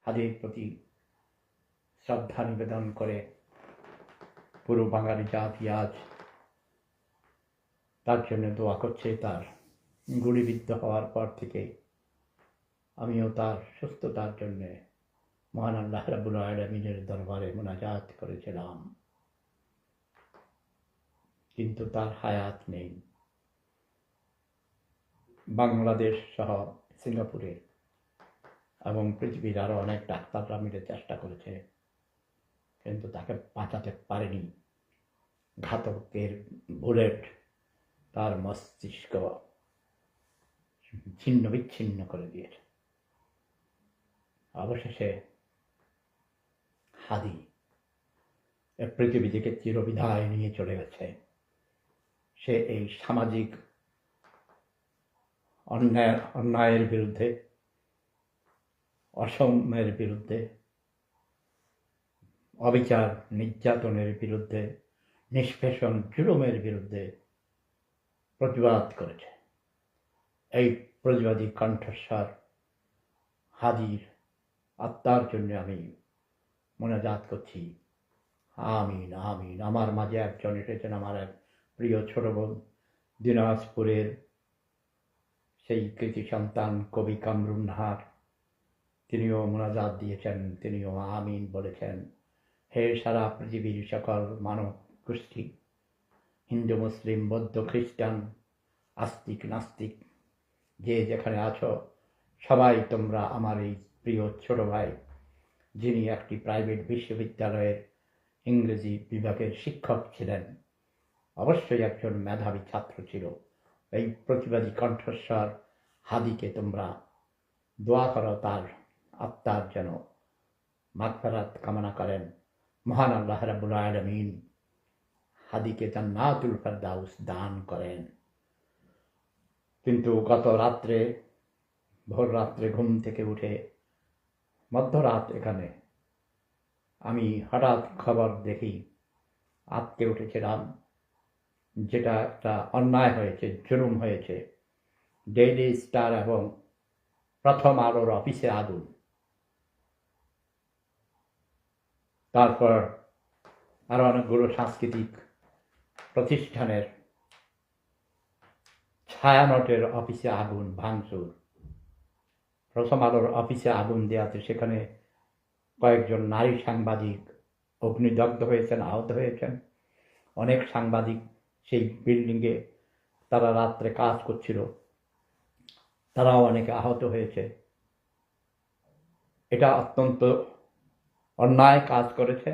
হাদির প্রতি শ্রদ্ধা নিবেদন করে পুরো বাঙালি জাতি আজ তার জন্য দোয়া করছে। তার গুলিবিদ্ধ হওয়ার পর থেকে আমিও তার সুস্থতার জন্যে মহান আল্লাহ রাব্বুল আলামিনের দরবারে মুনাজাত করেছিলাম, কিন্তু তার হায়াত নেই। বাংলাদেশ সহ সিঙ্গাপুরে এবং পৃথিবীর আরো অনেক ডাক্তাররা মিলে চেষ্টা করেছে, কিন্তু তাকে বাঁচাতে পারেনি। ঘাতকের বুলেট তার মস্তিষ্ক ছিন্ন বিচ্ছিন্ন করে দিয়েছে। অবশেষে হাদি পৃথিবী থেকে চিরবিদায় নিয়ে চলে গেছে। সে এই সামাজিক অন্যায়ের বিরুদ্ধে, অসাম্যের বিরুদ্ধে, অবিচার নির্যাতনের বিরুদ্ধে, নিষ্পেষণ জুলুমের বিরুদ্ধে প্রতিবাদ করেছে। এই প্রতিবাদী কণ্ঠস্বর হাদির আত্মার জন্য আমি মোনাজাত করছি। আমিন আমিন। আমার মাঝে একজন এসেছেন, আমার এক প্রিয় ছোট বোন, দিনাজপুরের সেই কৃতি সন্তান কবি কামরুন নাহার। তিনিও মোনাজাত দিয়েছেন, তিনিও আমিন বলেছেন। হে সারা পৃথিবীর সকল মানব গোষ্ঠী, হিন্দু, মুসলিম, বৌদ্ধ, খ্রিস্টান, আস্তিক, নাস্তিক, যে যেখানে আছো, সবাই তোমরা আমার এই প্রিয় ছোট ভাই, যিনি একটি প্রাইভেট বিশ্ববিদ্যালয়ের ইংরেজি বিভাগের শিক্ষক ছিলেন, অবশ্যই একজন মেধাবী ছাত্র ছিল। এই প্রতিবাদী কণ্ঠস্বর হাদিকে তোমরা দোয়া করো, তার আত্মার যেন মাগফিরাত কামনা করেন মহান আল্লাহ রাব্বুল আলামিন, হাদিকে জান্নাতুল ফেরদাউস দান করেন। কিন্তু গত রাত্রে, ভোর রাত্রে ঘুম থেকে উঠে মধ্যরাত এখানে আমি হঠাৎ খবর দেখি, আঁতকে উঠেছিলাম। যেটা একটা অন্যায় হয়েছে, জুলুম হয়েছে। ডেইলি স্টার এবং প্রথম আলোর অফিসে আগুন, তারপর আরো অনেকগুলো সাংস্কৃতিক প্রতিষ্ঠানের ছায়ানটের অফিসে আগুন, ভাঙচুর। প্রথম আলোর অফিসে আগুন দেওয়াতে সেখানে কয়েকজন নারী সাংবাদিক অগ্নিদগ্ধ হয়েছেন, আহত হয়েছেন। অনেক সাংবাদিক সেই বিল্ডিংয়ে তারা রাত্রে কাজ করছিল, তারাও অনেকে আহত হয়েছে। এটা অত্যন্ত অন্যায় কাজ করেছে।